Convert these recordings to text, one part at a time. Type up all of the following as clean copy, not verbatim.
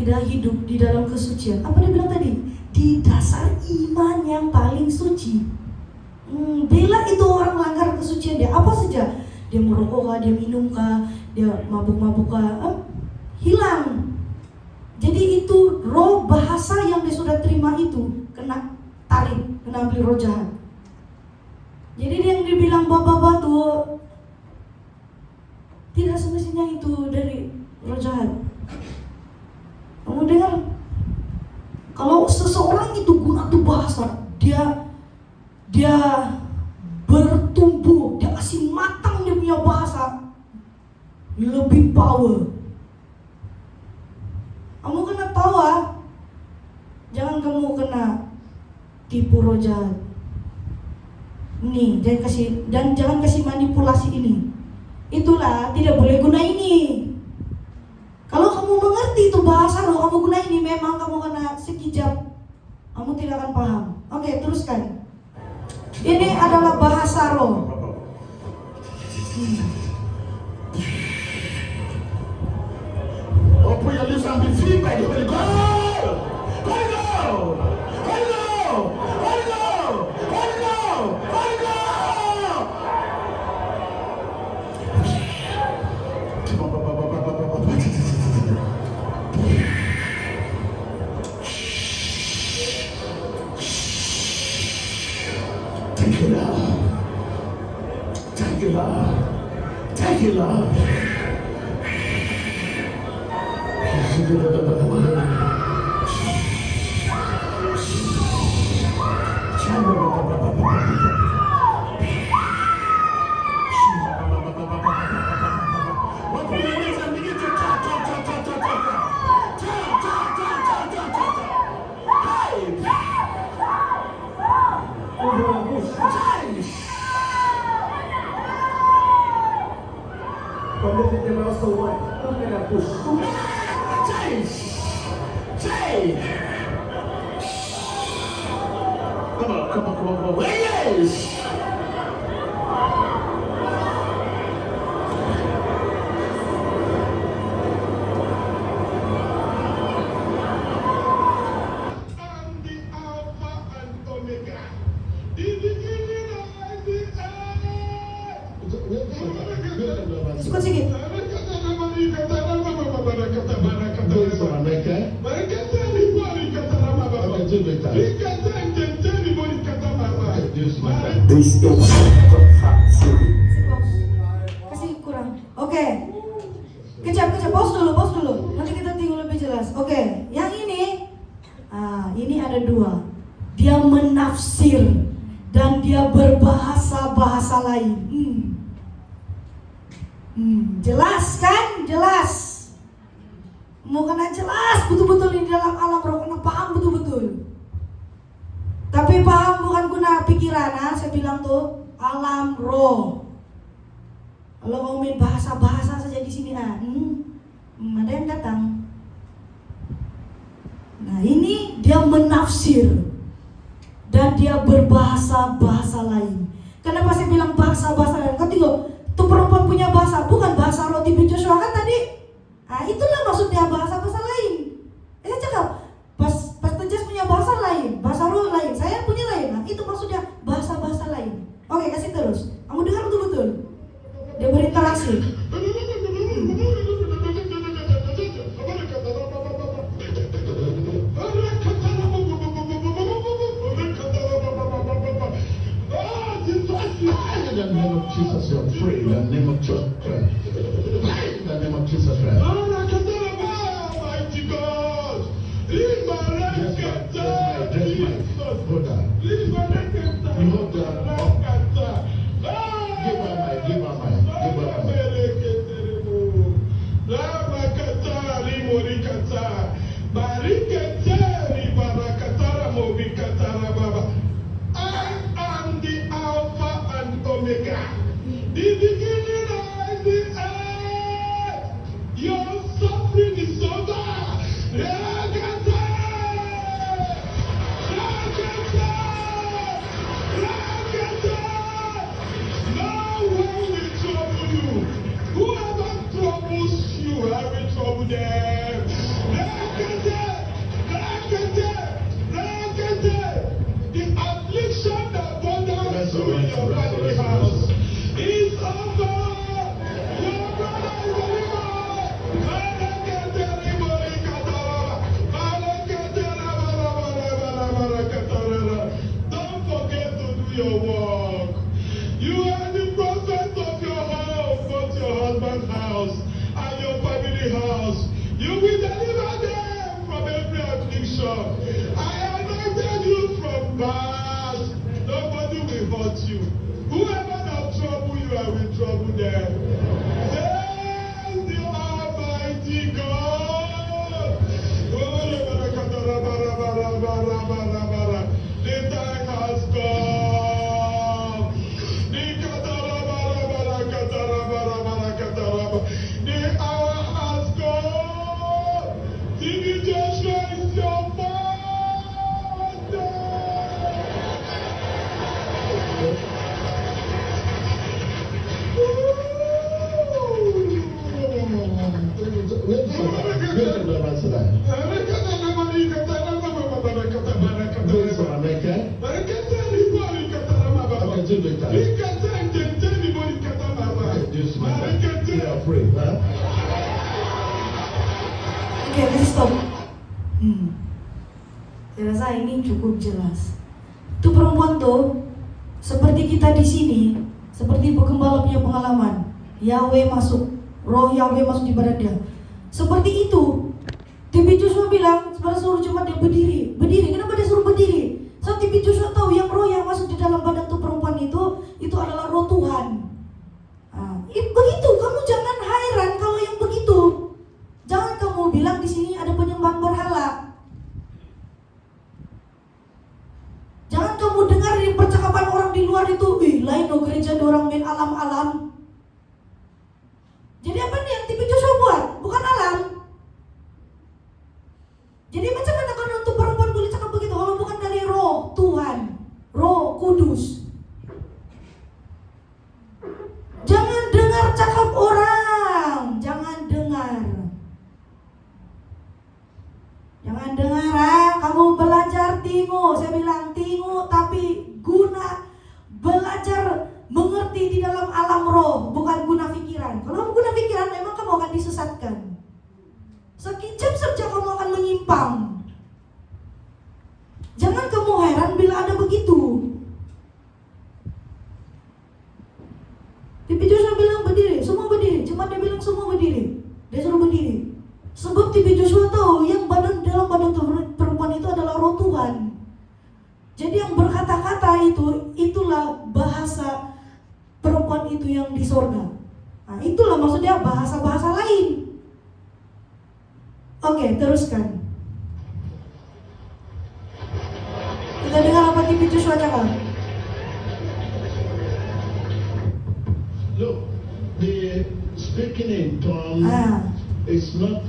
tidak hidup di dalam kesucian. Apa dia bilang tadi? Di dasar iman yang paling suci. Bila itu orang melanggar kesucian dia, apa saja, dia merokok kah, dia minum kah, dia mabuk-mabuk kah, hilang. Jadi itu roh bahasa yang dia sudah terima itu kena tarik, kena ambil roh jahat. Jadi yang dibilang bapak-bapak tuh tidak semestinya itu dari roh jahat. Kamu dengar? Kalau seseorang itu guna tuh bahasa, dia bertumbuh, dia kasih matang dia punya bahasa, lebih power. Kamu kena tawa, jangan kamu kena tipu roh jahat. Nih, jangan kasih manipulasi ini. Itulah tidak boleh guna ini. Kalau kamu mengerti itu bahasa roh, kamu guna ini, memang kamu kena sekejap, kamu tidak akan paham. Oke, teruskan. Ini adalah bahasa roh. Open your lips and be filled by the Holy Ghost. Holy Ghost! Holy Ghost! Holy Ghost! Holy Ghost! Holy Ghost! Thank you, Lord. Thank you, Lord. Thank you, Lord. Come on. Yes! Ikut sikit. This is Kasih kurang. Oke. Kejap, pause dulu. Nanti kita tengok lebih jelas. Oke, yang ini ada dua. Dia menafsir dan dia berbahasa lain. Jelas kan? Jelas. Mau kena jelas betul-betul di dalam alam roh, kena paham betul-betul. Tapi paham bukan guna pikiran, saya bilang tuh alam roh. Kalau mau main bahasa saja di sini, ada yang datang. Nah ini dia menafsir dan dia berbahasa lain. Kenapa saya bilang bahasa lain? Kau tengok, tuh perempuan punya bahasa, bukan bahasa roh tipe Joshua kan tadi? Itulah maksudnya bahasa lain. Saya cakap, Pastor Jas punya bahasa lain, bahasa roh lain, saya punya lain. Itu maksudnya bahasa lain. Oke, kasih terus. Kamu dengar betul-betul. Dia berinteraksi. In the name of Jesus, you're free. In the name of Jesus Christ. In the name of Jesus Christ. Mighty God. Just my. Hold on. You hold on. Give her my. I am the Alpha and Omega, the beginning and the end. Your suffering is over. Now when we trouble you, whoever troubles you, I will trouble them. is your father. Oke, let's stop. Saya rasa ini cukup jelas. Itu perempuan tuh seperti kita di sini, seperti pegembala punya pengalaman. Yahweh masuk, roh Yahweh masuk di badan dia. Seperti itu. TB Joshua bilang, pada suruh jemaat dia berdiri. Berdiri, kenapa dia suruh berdiri? So TB Joshua tahu yang roh yang masuk di dalam badan tuh perempuan itu adalah roh Tuhan. Begitu, kamu jangan heran kalau yang begitu. Jangan kamu bilang di sini ada penyembahan berhala. Jangan kamu dengar di percakapan orang di luar itu, lain no gereja orang main alam-alam. Jadi apa nih yang TB Joshua buat? Bukan alam. Jadi macam mana kalau untuk perempuan boleh cakap begitu kalau bukan dari roh Tuhan, roh kudus? Jangan dengar cakap orang, jangan dengar. Jangan dengar, kamu belajar tingu. Saya bilang tingu tapi guna belajar mengerti di dalam alam roh, bukan guna pikiran. Kalau kamu guna pikiran memang kamu akan disesatkan. Sekejap saja kamu akan menyimpang. Jangan kamu heran bila ada begitu. TB Joshua bilang berdiri, semua berdiri. Jemaat dia bilang semua berdiri. Dia suruh berdiri. Sebab TB Joshua tahu yang dalam badan perempuan itu adalah roh Tuhan. Jadi yang berkata-kata itulah bahasa perempuan itu yang di sorga. Nah, itulah maksudnya bahasa-bahasa lain. Oke, teruskan. Kita dengar apa TB Joshua cakap. Look, the speaking in tongues is not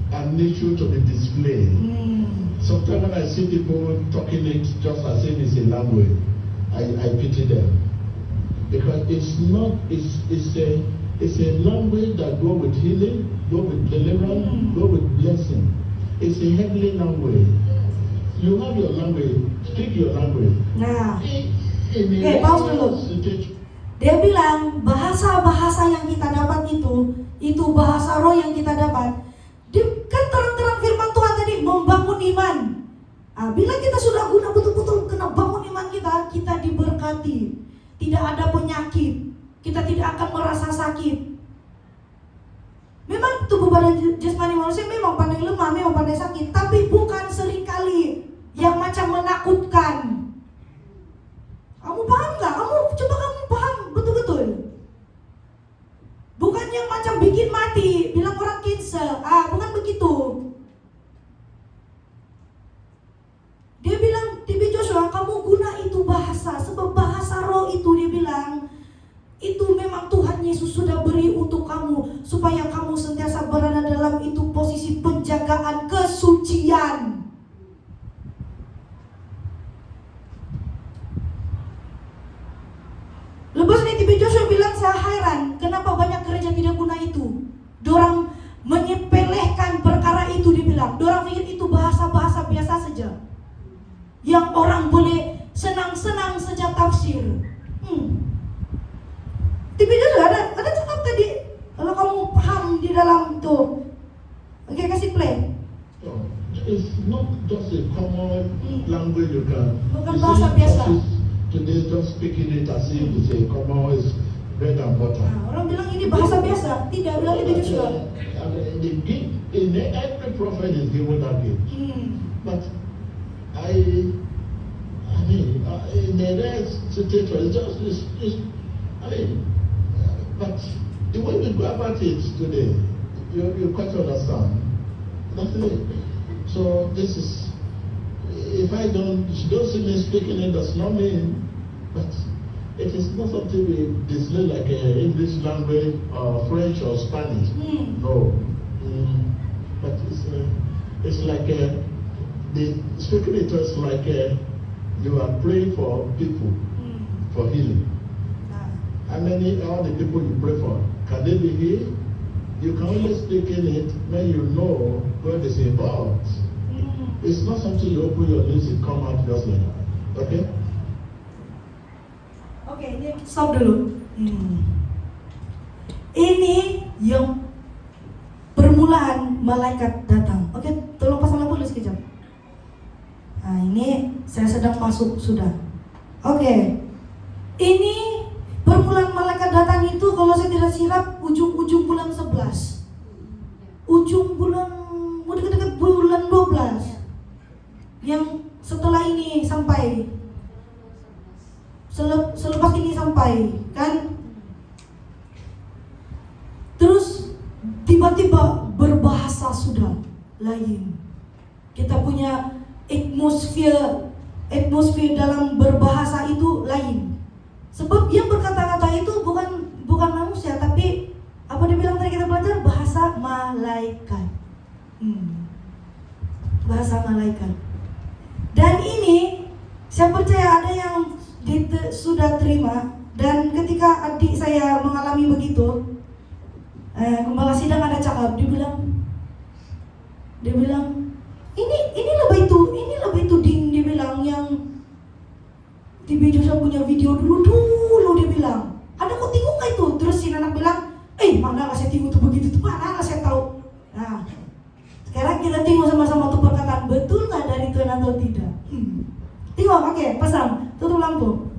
an issue to be displayed. Sometimes when I see people talking it just as if it's a language, I pity them. Because it's a language that go with healing, go with deliverance, go with blessing. It's a heavenly language. You have your language, speak your language. Nah, oke, pause dulu. Dia bilang bahasa-bahasa yang kita dapat itu bahasa roh yang kita dapat. Dia kan terang-terang firman Tuhan tadi membangun iman. Bila kita sudah guna betul-betul kena bangun iman kita diberkati. Tidak ada penyakit, kita tidak akan merasa sakit. Memang tubuh badan jasmani manusia memang pandai lemah, memang pandai sakit, tapi bukan seringkali yang macam menakutkan. Kamu paham gak? Coba kamu paham betul-betul. Bukan yang macam bikin mati, bilang orang cancer. Bukan begitu. Dia bilang, TB Joshua, kamu guna itu bahasa. Sebab bahasa roh itu dia bilang, itu memang Tuhan Yesus sudah beri untuk kamu. Supaya kamu sentiasa berada dalam itu posisi penjagaan kesucian. Lepas ini TB Joshua bilang, saya heran kenapa banyak gereja tidak guna itu. Dorang menyepelekan perkara itu, dibilang. Dorang pikir itu bahasa-bahasa biasa saja, yang orang boleh senang-senang saja tafsir. TB Joshua ada cakap tadi, kalau kamu paham di dalam itu. Oke, kasih play. It's not just a common language you can. Bukan bahasa biasa. Today just speaking it as if it's a common is bread and butter. Orang bilang ini bahasa biasa, tidak, bilang TB Joshua. Every prophet is given that gift. But in the rest situation, but the way we go about it today, you quite understand. That's it. So this is, if she don't see me speaking it, does not mean, but it is not something we display like English language or French or Spanish. No. But it's like the speaking in tongues like you are praying for people for healing. How many all the people you pray for can they be healed? You can only speak in it when you know God is involved. It's not something you open your lips and come out just like that. Okay? Oke, ini stop dulu. Ini yang permulaan malaikat datang. Oke, tolong pasang lampu dulu sekejap. Nah, ini saya sedang masuk sudah. Oke. Ini permulaan malaikat datang itu kalau saya tidak silap ujung-ujung bulan 11. Ujung bulan dekat-dekat bulan 12. Yang setelah ini sampai selepas ini sampai kan, terus tiba-tiba berbahasa sudah lain. Kita punya atmosfer dalam berbahasa itu lain. Sebab yang berkata-kata itu bukan manusia, tapi apa dia bilang tadi kita belajar bahasa malaikat. Bahasa malaikat. Dan ini saya percaya ada yang sudah terima, dan ketika adik saya mengalami begitu, gembala sidang ada cakap, dia bilang ini lebih itu ding, dia bilang yang di video saya punya video dulu dia bilang ada kok tengok gak itu, terus si anak bilang mana lah saya tengok tuh begitu tuh, mana lah saya tahu. Nah sekarang kita tengok sama-sama tuh perkataan betul gak dari Tuhan atau tidak. Tengok, oke, pasang, tutup lampu.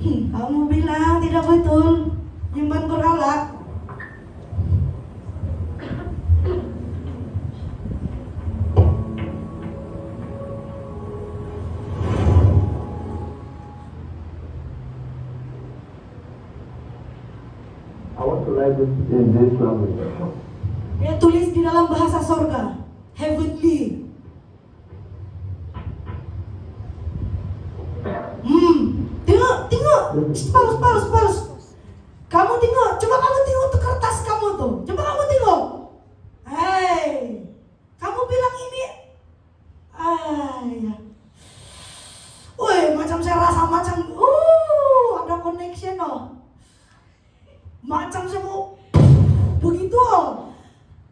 Kamu bilang tidak betul, nyembah berhala. I want to write this in this language. Dia tulis di dalam bahasa sorga, heavenly. Tengok, paus. Kamu tengok, coba kamu tengok tuh kertas kamu tuh. Coba kamu tengok. Hei, kamu bilang ini. Ya. Woi, macam saya rasa macam, ada connection macam saya mau begitu.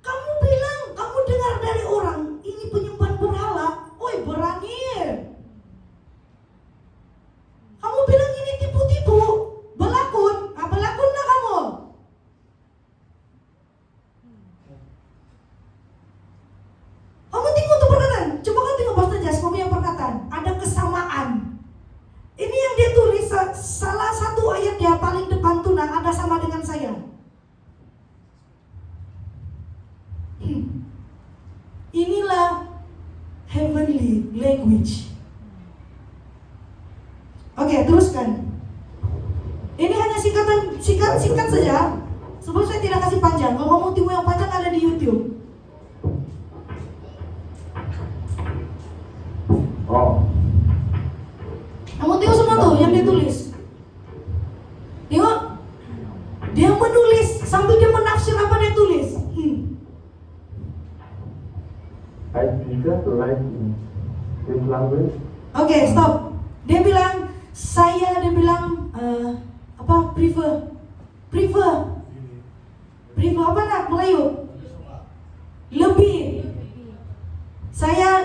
Kamu bilang, kamu dengar dari orang ini penyembahan berhala. Woi, berani. Kamu bilang ini tipu-tipu, belakun. Belakun lah kamu. Kamu tengok tuh perkataan. Coba kamu tengok Pastor Jas, kamu yang perkataan. Ada kesamaan. Ini yang dia tulis, salah satu ayat dia paling depan tuh ada sama dengan saya. Inilah heavenly language. Oke, teruskan. Ini hanya singkat saja. Sebelum saya tidak kasih panjang. Kalau mau tunggu yang panjang ada di YouTube. Kamu tengok semua tuh yang dia tulis. Tengok. Dia menulis sambil dia menafsir apa dia tulis. I just write in this language. Oke, stop. Dia bilang prefer apa nak Melayu? Lebih. Saya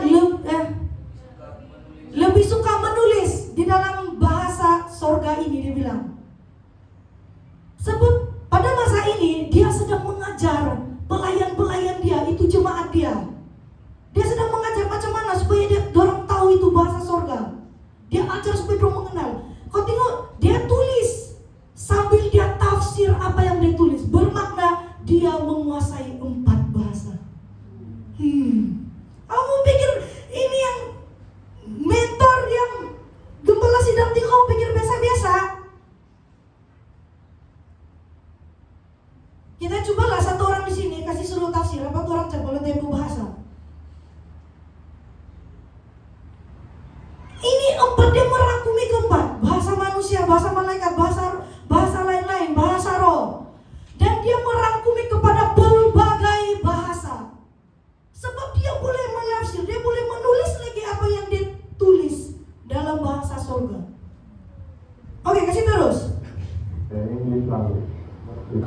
lebih suka menulis di dalam bahasa sorga ini, dia bilang. Sebab pada masa ini dia sedang mengajar pelayan-pelayan dia, itu jemaat dia. Dia sedang mengajar macam mana supaya dia dorang tahu itu bahasa sorga. Dia ajar supaya dorang mengenal. Kau tengok, dia tulis sambil dia tafsir apa yang dia tulis. Bermakna dia menguasai 4 bahasa. Kamu pikir ini yang mentor yang gembala sidang tinggal, kamu pikir biasa-biasa? Kita cobalah satu orang di sini kasih suruh tafsir, apa tuh orang kalau tempo bahasa. Ini 4 dia merangkumi ke-4, bahasa manusia, bahasa malaikat, bahasa lain-lain, bahasa roh. Dan dia merangkumi kepada berbagai bahasa. Sebab dia boleh menafsir, dia boleh menulis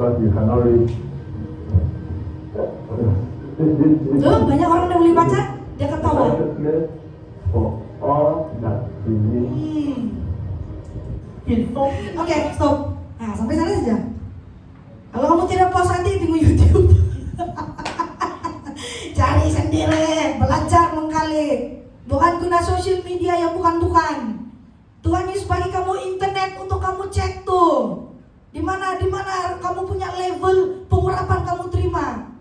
because you cannot read. Tuh, banyak orang udah beli pacar, dia ketawa. For all that we need. Oke, stop. Nah, sampai sana saja. Kalau kamu tidak puas hati, tunggu YouTube. Cari sendiri, belajar mengkali. Bukan guna sosial media yang bukan-bukan. Tuhan Yesus bagi kamu internet untuk kamu cek tuh. Di mana kamu punya level pengurapan kamu terima.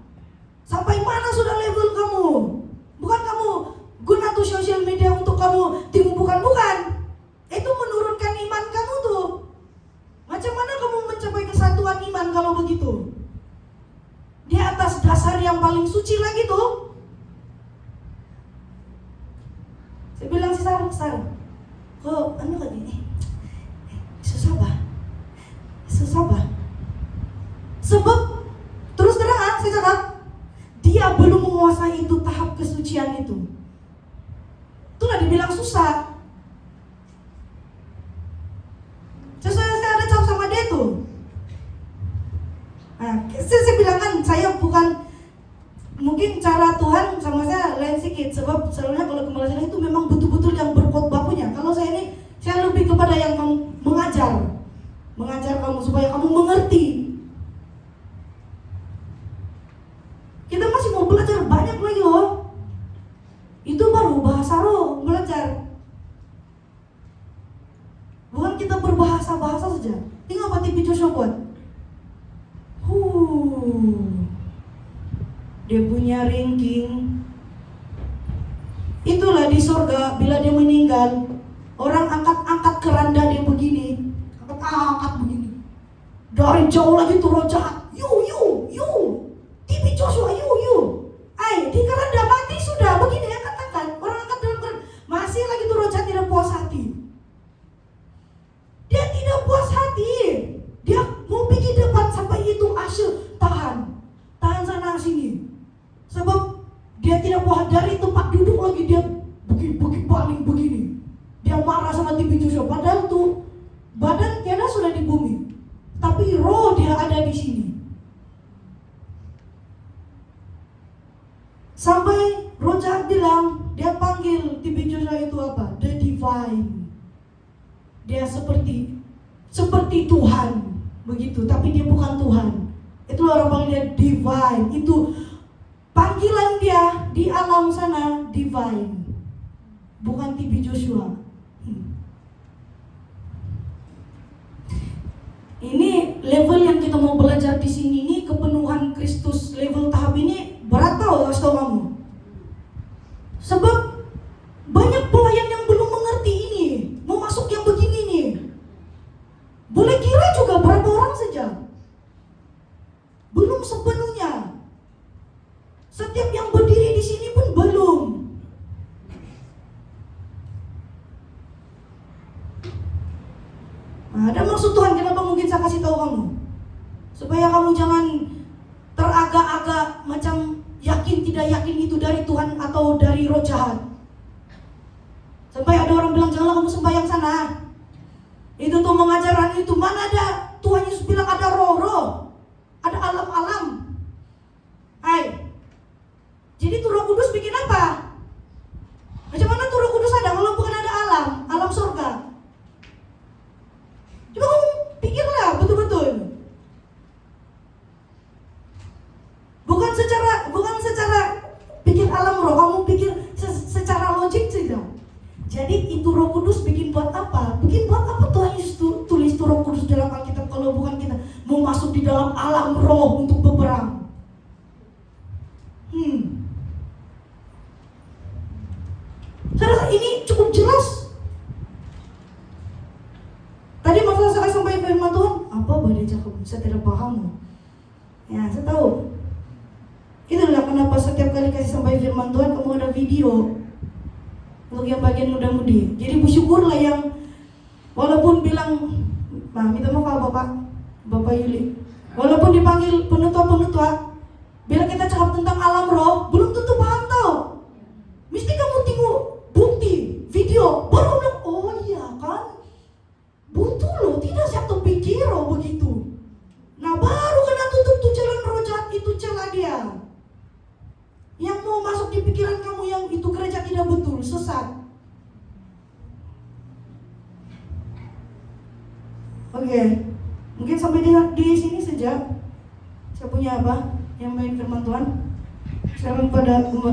Sampai mana sudah level kamu? Bukan kamu guna tuh sosial media untuk kamu tunggu, bukan. Itu menurunkan iman kamu tuh. Macam mana kamu mencapai kesatuan iman kalau begitu? Di atas dasar yang paling suci lagi tuh. Saya bilang sih Sar, kok kan ini susah bah. Sebab terus terang saya cakap, dia belum menguasai itu tahap kesucian itu. Itulah dibilang susah. Saya ada cakap sama dia tuh. Nah, saya bilang kan, saya bukan, mungkin cara Tuhan sama saya lain sedikit. Sebab selalunya kalau kemalasan itu memang betul-betul yang berkhotbah punya. Kalau saya ini, saya lebih kepada yang mengajar kamu supaya kamu mengerti. Kita masih mau belajar banyak lagi loh. Itu baru bahasa roh, belajar. Bukan kita berbahasa saja. Tinggal apa TV Joshua buat? Dia punya ranking. Itulah di surga bila dia meninggal, orang angkat keranda dia begini, angkat begini. Dari jauh lagi tuh roh jahat. You, TV Joshua, you. Di keranda mati sudah begini angkat. Orang angkat dalam keranda. Masih lagi tuh roh jahat tidak puas hati. Dia tidak puas hati. Dia mau pergi depan sampai itu asyik tahan sana sini. Sebab dia tidak puas dari tempat duduk lagi, dia baling begini. Dia marah sama TV Joshua. Padahal tuh badan tiada sudah di bumi, tapi roh dia ada di sini. Sampai roh jahat bilang, dia panggil TV Joshua itu apa? The Divine. Dia seperti Tuhan begitu, tapi dia bukan Tuhan. Itulah orang panggil dia Divine. Itu panggilan dia di alam sana, Divine, bukan TV Joshua. Ini level yang kita mau belajar di sini, ini kepenuhan Kristus level tahap ini berat tau, kasih tau kamu. Sebab banyak pelayan yang belum mengerti ini, mau masuk yang begini nih. Boleh kira juga berapa orang saja, belum sepenuhnya. Setiap yang berdiri di sini pun belum. Nah, ada maksud Tuhan kenapa mungkin saya kasih tahu kamu, supaya kamu jangan teragak-agak macam yakin tidak yakin itu dari Tuhan atau dari roh jahat. Sampai ada orang bilang janganlah kamu sembahyang sana. Itu tuh mengajaran itu, mana ada Tuhan Yesus bilang ada roh-roh, ada alam-alam. Jadi tuh Roh Kudus bikin apa? Macam mana tuh Roh Kudus ada kalau bukan ada alam surga? Coba kamu pikirlah betul-betul. Bukan secara pikir alam roh, kamu pikir secara logik saja. Jadi itu Roh Kudus bikin buat apa? Bikin buat apa Tuhan Yesus tulis tuh Roh Kudus dalam Alkitab kalau bukan kita mau masuk di dalam alam roh untuk berperang? Saya rasa ini cukup jelas. Tadi masalah saya sampai firman Tuhan, apa badai cakap? Saya tidak paham. Ya, saya tahu. Itulah kenapa setiap kali kasih sampai firman Tuhan kamu ada video untuk yang bagian muda-mudi. Jadi bersyukurlah yang walaupun bilang, minta maaf Bapak Yuli, walaupun dipanggil penutua, bila kita cakap tentang alam roh, belum tentu paham tau. Mesti kamu tengok bukti, video, baru bilang, oh iya kan, betul loh, tidak saya terpikir begitu. Nah baru kena terpusat di pikiran kamu yang itu gereja tidak betul, sesat. Oke, mungkin sampai di sini saja. Saya punya apa? Yang main firman Tuhan. Saya pada